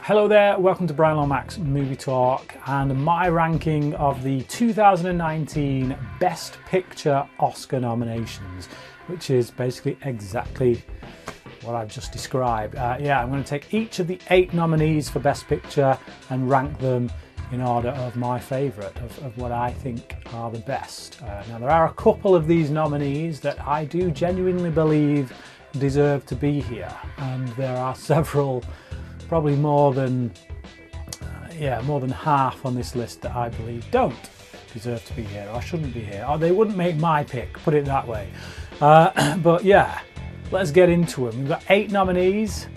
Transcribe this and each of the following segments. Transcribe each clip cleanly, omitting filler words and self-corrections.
Hello there, welcome to Bryan Lomax Movie Talk and my ranking of the 2019 Best Picture Oscar nominations, which is basically exactly what I've just described. I'm going to take each of the 8 nominees for Best Picture and rank them in order of my favourite, of what I think are the best. Now there are a couple of these nominees that I do genuinely believe deserve to be here, and there are several, probably more than half on this list that I believe don't deserve to be here, or shouldn't be here, or they wouldn't make my pick, put it that way. But yeah, let's get into them. We've got 8 nominees.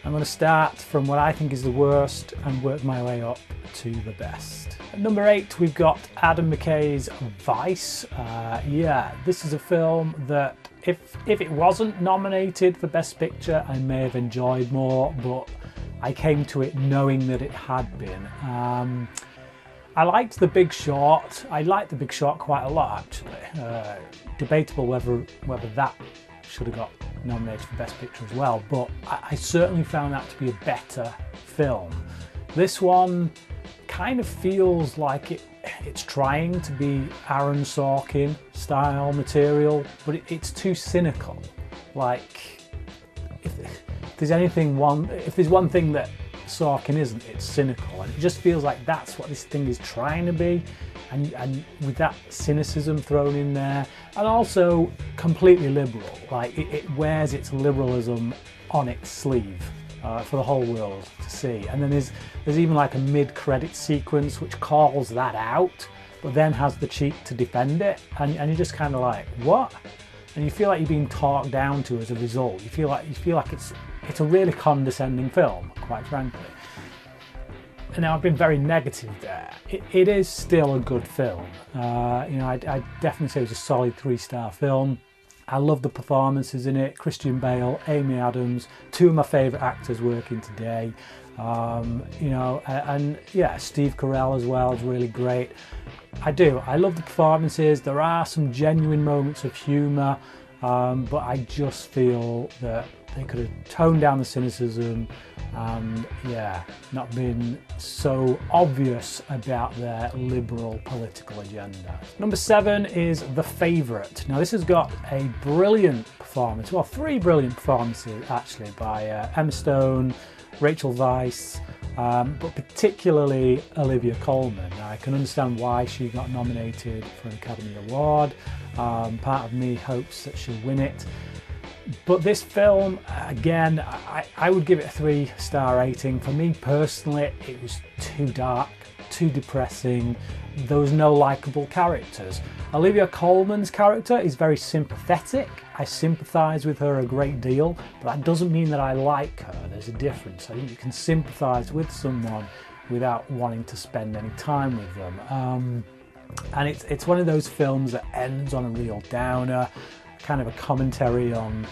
I'm going to start from what I think is the worst and work my way up to the best. At number 8, we've got Adam McKay's Vice. This is a film that if it wasn't nominated for Best Picture, I may have enjoyed more, but I came to it knowing that it had been. I liked The Big Short. I liked The Big Short quite a lot, actually. Debatable whether that should have got nominated for Best Picture as well, but I certainly found that to be a better film. This one kind of feels like it's trying to be Aaron Sorkin style material, but it's too cynical. Like, if there's one thing that Sorkin isn't, it's cynical, and it just feels like that's what this thing is trying to be, and with that cynicism thrown in there, and also completely liberal. Like it wears its liberalism on its sleeve for the whole world to see. And then there's even like a mid-credit sequence which calls that out, but then has the cheek to defend it, and you're just kind of like, what? And you feel like you're being talked down to as a result. You feel like it's a really condescending film, quite frankly. And now I've been very negative there. It is still a good film. I'd definitely say it was a solid 3-star film. I love the performances in it. Christian Bale, Amy Adams, 2 of my favourite actors working today. Steve Carell as well is really great. I love the performances. There are some genuine moments of humour, but I just feel that they could have toned down the cynicism and not been so obvious about their liberal political agenda. Number 7 is The Favourite. Now this has got a brilliant performance, well 3 brilliant performances actually, by Emma Stone, Rachel Weisz, but particularly Olivia Colman. Now, I can understand why she got nominated for an Academy Award. Part of me hopes that she'll win it. But this film, again, I would give it a 3-star rating. For me personally, it was too dark, too depressing. There was no likeable characters. Olivia Colman's character is very sympathetic. I sympathise with her a great deal, but that doesn't mean that I like her. There's a difference. I think you can sympathise with someone without wanting to spend any time with them. And it's one of those films that ends on a real downer, kind of a commentary on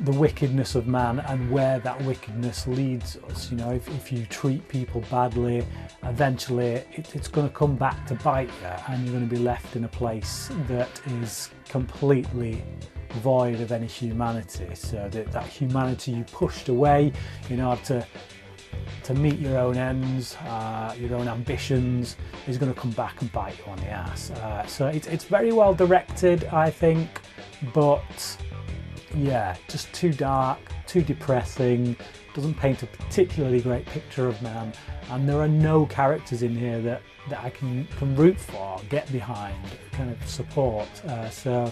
the wickedness of man and where that wickedness leads us. You know, if you treat people badly, eventually it's going to come back to bite you, and you're going to be left in a place that is completely void of any humanity. So that humanity you pushed away in order to meet your own ends, your own ambitions, is going to come back and bite you on the ass. So it's very well directed, I think, but just too dark, too depressing, doesn't paint a particularly great picture of man, and there are no characters in here that I can root for, get behind, kind of support. The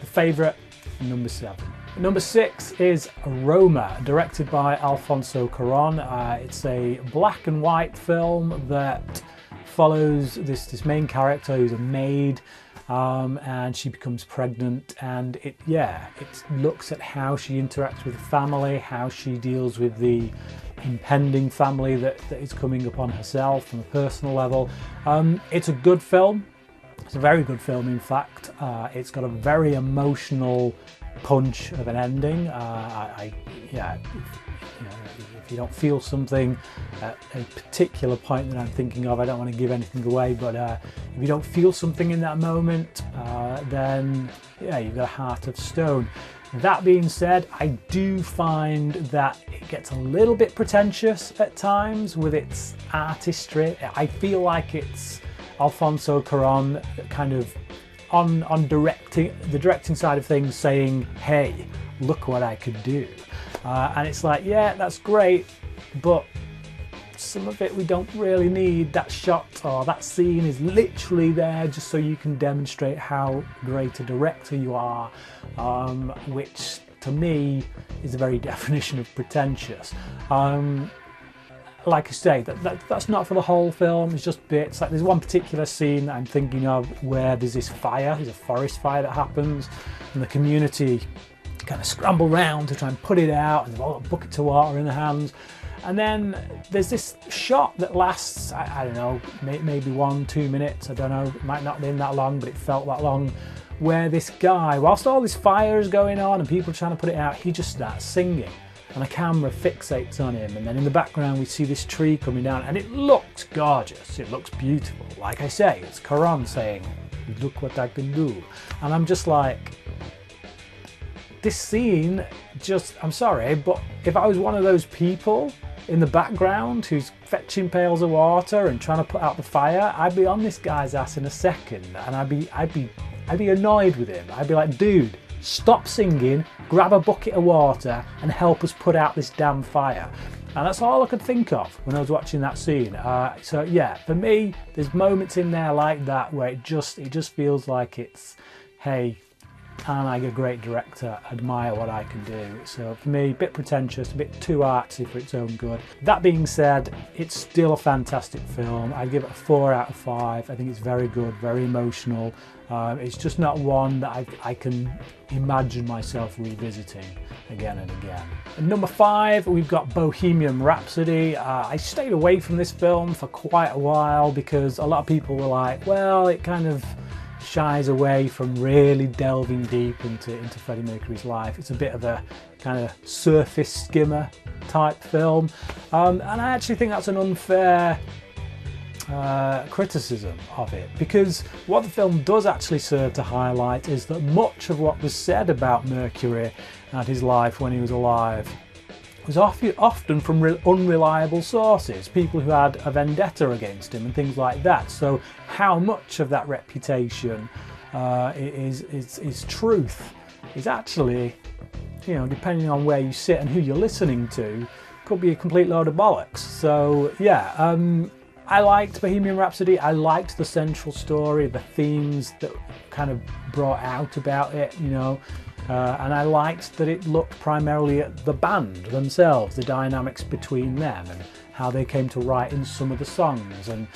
Favourite, number 7. Number 6 is Roma, directed by Alfonso Cuarón. It's a black and white film that follows this main character who's a maid, and she becomes pregnant, and it looks at how she interacts with the family, how she deals with the impending family that is coming upon herself from a personal level. It's a good film. It's a very good film, in fact. It's got a very emotional punch of an ending. If you don't feel something at a particular point that I'm thinking of, I don't want to give anything away, but if you don't feel something in that moment, then you've got a heart of stone. That being said, I do find that it gets a little bit pretentious at times with its artistry. I feel like it's Alfonso Cuarón kind of on the directing side of things saying, hey, look what I could do. And it's like, yeah, that's great, but some of it we don't really need. That shot or that scene is literally there just so you can demonstrate how great a director you are, which to me is the very definition of pretentious. Like I say, that's not for the whole film, it's just bits. Like there's one particular scene that I'm thinking of where there's this fire, there's a forest fire that happens, and the community kind of scramble round to try and put it out, and they've all got buckets of water in their hands. And then there's this shot that lasts, I don't know, maybe 1-2 minutes, I don't know, it might not have been that long, but it felt that long, where this guy, whilst all this fire is going on and people are trying to put it out, he just starts singing. And the camera fixates on him, and then in the background we see this tree coming down, and it looks gorgeous, it looks beautiful. Like I say, it's Cuarón saying, look what I can do. And I'm just like, this scene just, I'm sorry, but if I was one of those people in the background who's fetching pails of water and trying to put out the fire, I'd be on this guy's ass in a second, and I'd be annoyed with him. I'd be like, dude, stop singing, grab a bucket of water and help us put out this damn fire. And that's all I could think of when I was watching that scene. So yeah, for me, there's moments in there like that where it just feels like it's, hey, and I'm a great director, admire what I can do. So for me, a bit pretentious, a bit too artsy for its own good. That being said, it's still a fantastic film. I'd give it a 4 out of 5. I think it's very good, very emotional. It's just not one that I can imagine myself revisiting again and again. At number 5, we've got Bohemian Rhapsody. I stayed away from this film for quite a while because a lot of people were like, well, it kind of shies away from really delving deep into Freddie Mercury's life. It's a bit of a kind of surface skimmer type film, and I actually think that's an unfair criticism of it, because what the film does actually serve to highlight is that much of what was said about Mercury and his life when he was alive was often from unreliable sources, people who had a vendetta against him and things like that. So how much of that reputation is truth is actually, you know, depending on where you sit and who you're listening to, could be a complete load of bollocks. So yeah, I liked Bohemian Rhapsody. I liked the central story, the themes that kind of brought out about it, you know. And I liked that it looked primarily at the band themselves, the dynamics between them and how they came to write in some of the songs, and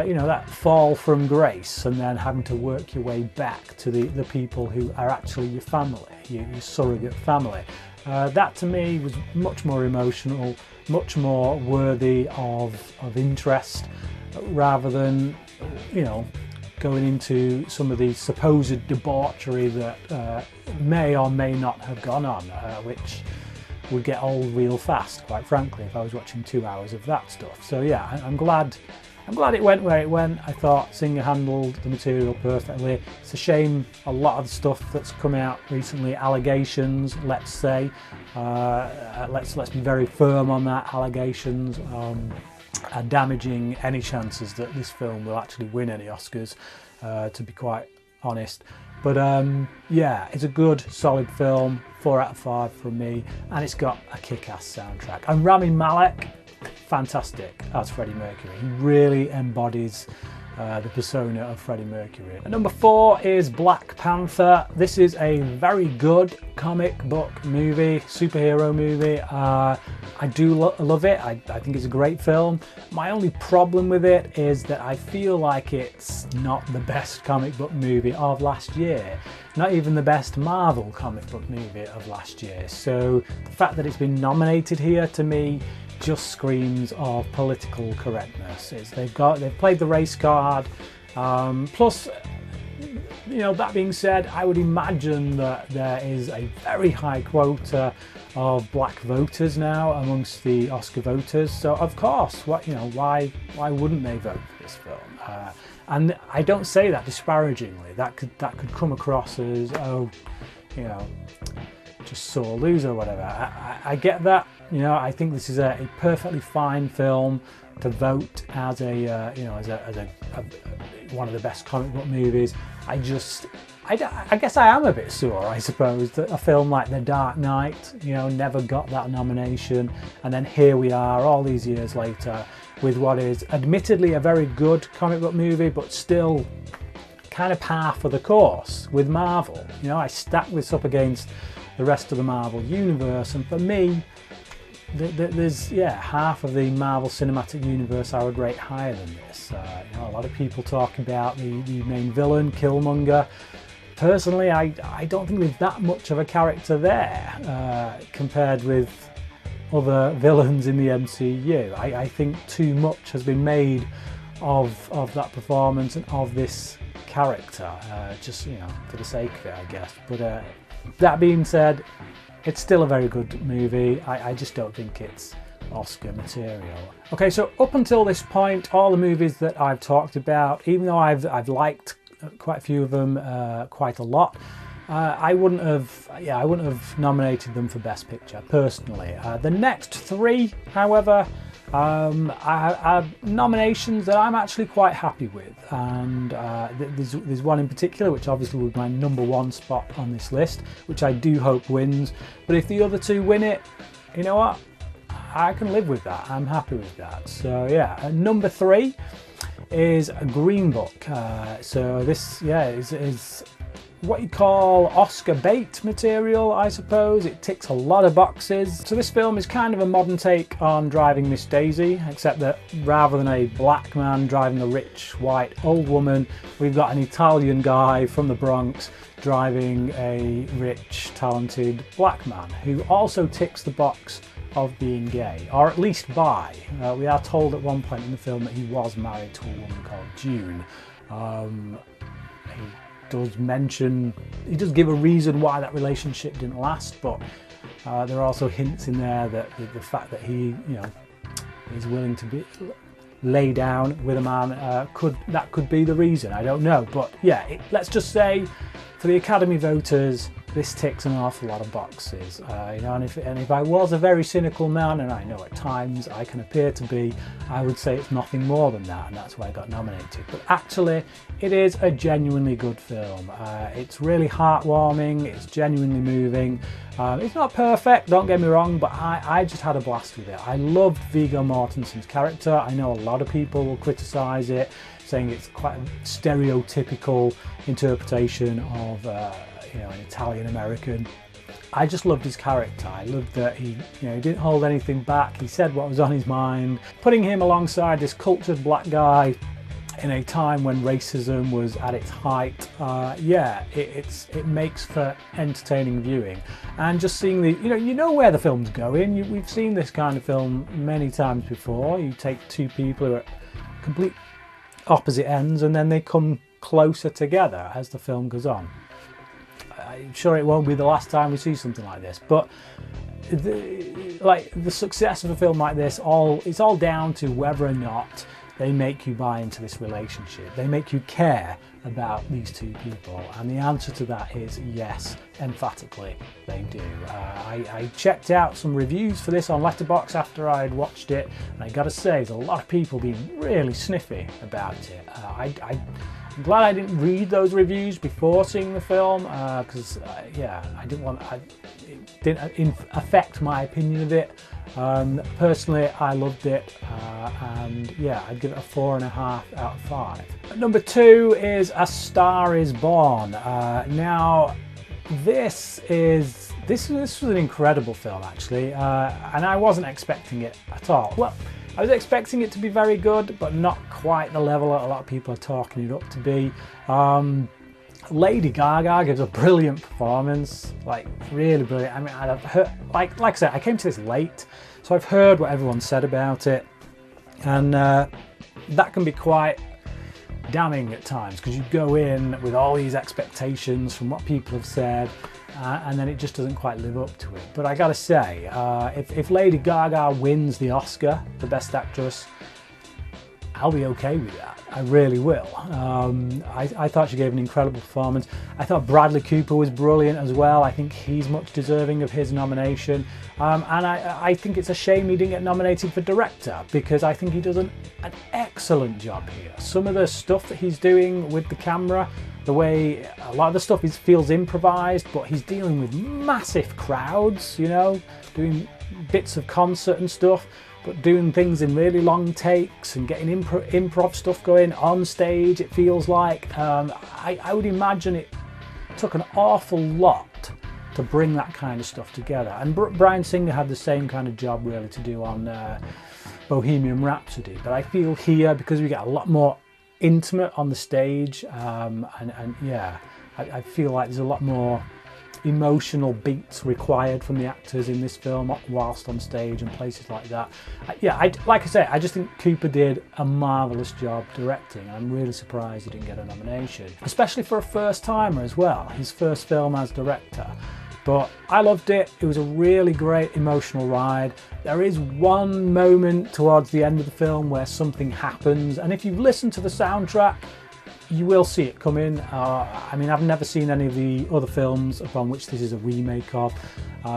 you know, that fall from grace and then having to work your way back to the people who are actually your family, your surrogate family. That to me was much more emotional, much more worthy of interest, rather than, you know, going into some of the supposed debauchery that may or may not have gone on, which would get old real fast, quite frankly, if I was watching 2 hours of that stuff. So yeah, I'm glad it went where it went. I thought Singer handled the material perfectly. It's a shame a lot of the stuff that's come out recently, allegations, let's say, let's be very firm on that, allegations are damaging any chances that this film will actually win any Oscars, to be quite honest. But yeah, it's a good, solid film, 4 out of 5 from me, and it's got a kick-ass soundtrack. And Rami Malek, fantastic as Freddie Mercury. He really embodies the persona of Freddie Mercury. At number 4 is Black Panther. This is a very good comic book movie, superhero movie. I do love it. I think it's a great film. My only problem with it is that I feel like it's not the best comic book movie of last year. Not even the best Marvel comic book movie of last year. So the fact that it's been nominated here, to me, just screams of political correctness. They've played the race card. Plus, you know, that being said, I would imagine that there is a very high quota of black voters now amongst the Oscar voters. So of course, why wouldn't they vote for this film? And I don't say that disparagingly. That could come across as, oh, you know, just sore loser or whatever. I get that. You know, I think this is a perfectly fine film to vote as a one of the best comic book movies. I guess I am a bit sore, I suppose, that a film like The Dark Knight, you know, never got that nomination, and then here we are all these years later with what is admittedly a very good comic book movie, but still kind of par for the course with Marvel. You know, I stack this up against the rest of the Marvel universe, and for me, there's half of the Marvel Cinematic Universe I would rate higher than this. You know, a lot of people talk about the main villain, Killmonger. Personally, I don't think there's that much of a character there compared with other villains in the MCU. I think too much has been made of that performance and of this character, just, you know, for the sake of it, I guess. But that being said, it's still a very good movie. I just don't think it's Oscar material. Okay, so up until this point, all the movies that I've talked about, even though I've liked quite a few of them quite a lot, I wouldn't have nominated them for Best Picture personally. The next three, however, are nominations that I'm actually quite happy with, and there's one in particular which obviously would be my #1 spot on this list, which I do hope wins. But if the other two win it, you know what? I can live with that. I'm happy with that. So yeah, number 3 is Green Book. So this, is what you call Oscar bait material, I suppose. It ticks a lot of boxes. So this film is kind of a modern take on Driving Miss Daisy, except that rather than a black man driving a rich white old woman, we've got an Italian guy from the Bronx driving a rich, talented black man who also ticks the box of being gay, or at least bi. We are told at one point in the film that he was married to a woman called June. He does give a reason why that relationship didn't last, but there are also hints in there that the fact that he, you know, is willing to lay down with a man could be the reason. I don't know, but yeah, let's just say for the Academy voters, this ticks an awful lot of boxes, you know, and if I was a very cynical man, and I know at times I can appear to be, I would say it's nothing more than that, and that's why I got nominated. But actually, it is a genuinely good film. It's really heartwarming, it's genuinely moving. It's not perfect, don't get me wrong, but I just had a blast with it. I loved Viggo Mortensen's character. I know a lot of people will criticise it, saying it's quite a stereotypical interpretation of you know, an Italian American. I just loved his character. I loved that he didn't hold anything back. He said what was on his mind. Putting him alongside this cultured black guy in a time when racism was at its height, it makes for entertaining viewing. And just seeing you know where the film's going. We've seen this kind of film many times before. You take two people who are at complete opposite ends, and then they come closer together as the film goes on. I'm sure it won't be the last time we see something like this, but the success of a film like this, it's all down to whether or not they make you buy into this relationship. They make you care about these two people, and the answer to that is yes, emphatically they do. I checked out some reviews for this on Letterboxd after I'd watched it, and I gotta say, there's a lot of people being really sniffy about it. I'm glad I didn't read those reviews before seeing the film, because it didn't affect my opinion of it. Personally, I loved it, and yeah, I'd give it a 4.5 out of 5. Number 2 is A Star Is Born. Now, this was an incredible film, actually, and I wasn't expecting it at all. Well, I was expecting it to be very good, but not quite the level that a lot of people are talking it up to be. Lady Gaga gives a brilliant performance, like really brilliant. I mean, I've heard, like I said, I came to this late, so I've heard what everyone said about it, and that can be quite damning at times, because you go in with all these expectations from what people have said, and then it just doesn't quite live up to it. But I gotta say, if Lady Gaga wins the Oscar for Best Actress, I'll be okay with that. I really will. I thought she gave an incredible performance. I thought Bradley Cooper was brilliant as well. I think he's much deserving of his nomination. And I think it's a shame he didn't get nominated for director, because I think he does an excellent job here. Some of the stuff that he's doing with the camera, the way a lot of the stuff feels improvised, but he's dealing with massive crowds, you know, doing bits of concert and stuff, but doing things in really long takes and getting improv stuff going on stage, it feels like. I would imagine it took an awful lot to bring that kind of stuff together. And Bryan Singer had the same kind of job really to do on Bohemian Rhapsody. But I feel here, because we get a lot more intimate on the stage, and yeah, I feel like there's a lot more emotional beats required from the actors in this film whilst on stage and places like that. Like I say, I just think Cooper did a marvellous job directing. I'm really surprised he didn't get a nomination, especially for a first timer as well, his first film as director. But I loved it. It was a really great emotional ride. There is one moment towards the end of the film where something happens, and if you've listened to the soundtrack, you will see it come in. I mean, I've never seen any of the other films upon which this is a remake of,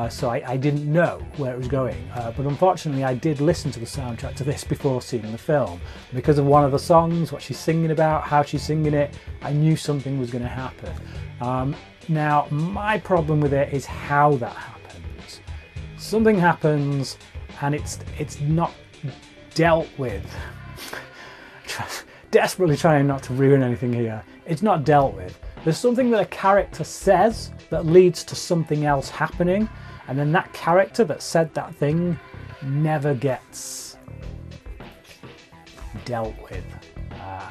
so I didn't know where it was going. But unfortunately, I did listen to the soundtrack to this before seeing the film. Because of one of the songs, what she's singing about, how she's singing it, I knew something was going to happen. Now, my problem with it is how that happens. Something happens and it's not dealt with. Desperately trying not to ruin anything here. It's not dealt with. There's something that a character says that leads to something else happening, and then that character that said that thing never gets dealt with.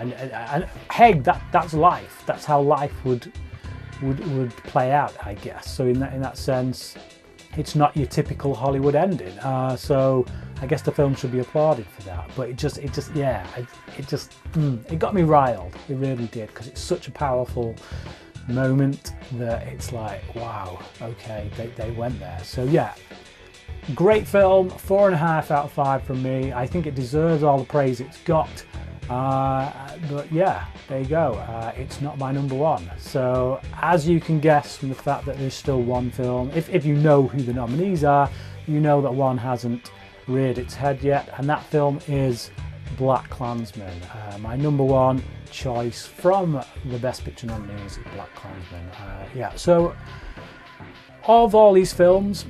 And hey, that's life. That's how life would play out, I guess. So in that sense, it's not your typical Hollywood ending. So I guess the film should be applauded for that. But it got me riled. It really did, because it's such a powerful moment that it's like, wow, okay, they went there. So yeah, great film, 4.5 out of 5 from me. I think it deserves all the praise it's got. But yeah, there you go. It's not my number one. So as you can guess from the fact that there's still one film, if you know who the nominees are, you know that one hasn't reared its head yet, and that film is BlacKkKlansman. My number one choice from the Best Picture nominees is BlacKkKlansman. Yeah, so of all these films,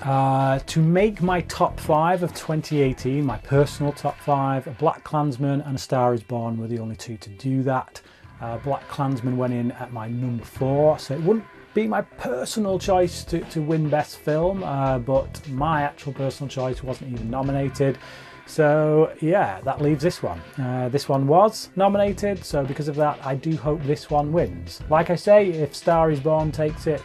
to make my top 5 of 2018, my personal top 5, BlacKkKlansman and A Star Is Born were the only two to do that. BlacKkKlansman went in at my number 4, so it wouldn't be my personal choice to win Best Film, but my actual personal choice wasn't even nominated. So yeah, that leaves this one. This one was nominated, so because of that, I do hope this one wins. Like I say, if Star Is Born takes it,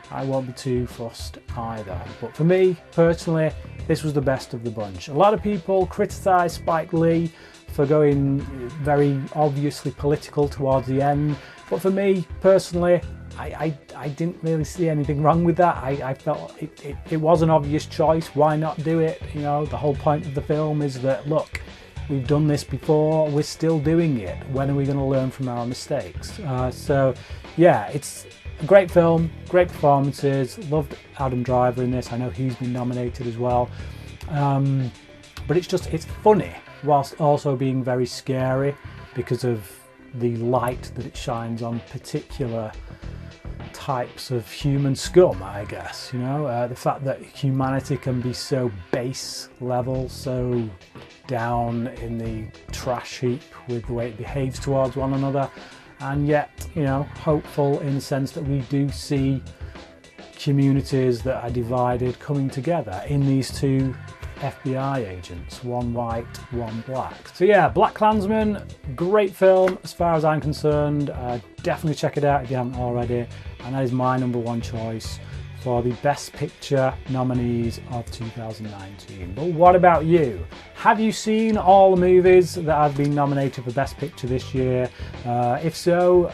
I won't be too fussed either. But for me, personally, this was the best of the bunch. A lot of people criticise Spike Lee for going very obviously political towards the end. But for me, personally, I didn't really see anything wrong with that. I felt it was an obvious choice. Why not do it? You know, the whole point of the film is that, look, we've done this before, we're still doing it. When are we going to learn from our mistakes? So yeah, it's a great film, great performances. Loved Adam Driver in this. I know he's been nominated as well. But it's funny whilst also being very scary because of the light that it shines on particular types of human scum, I guess. You know, the fact that humanity can be so base level, so down in the trash heap with the way it behaves towards one another, and yet, you know, hopeful in the sense that we do see communities that are divided coming together in these two FBI agents, one white, one black. So yeah, BlacKkKlansman, great film as far as I'm concerned. Definitely check it out if you haven't already, and that is my number one choice for the Best Picture nominees of 2019. But what about you? Have you seen all the movies that have been nominated for Best Picture this year? If so,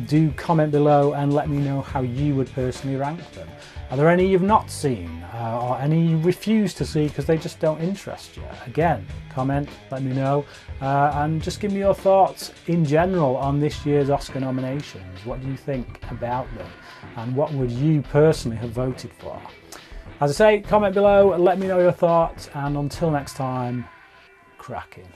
do comment below and let me know how you would personally rank them. Are there any you've not seen, or any you refuse to see because they just don't interest you? Again, comment, let me know, and just give me your thoughts in general on this year's Oscar nominations. What do you think about them, and what would you personally have voted for? As I say, comment below, let me know your thoughts, and until next time, cracking.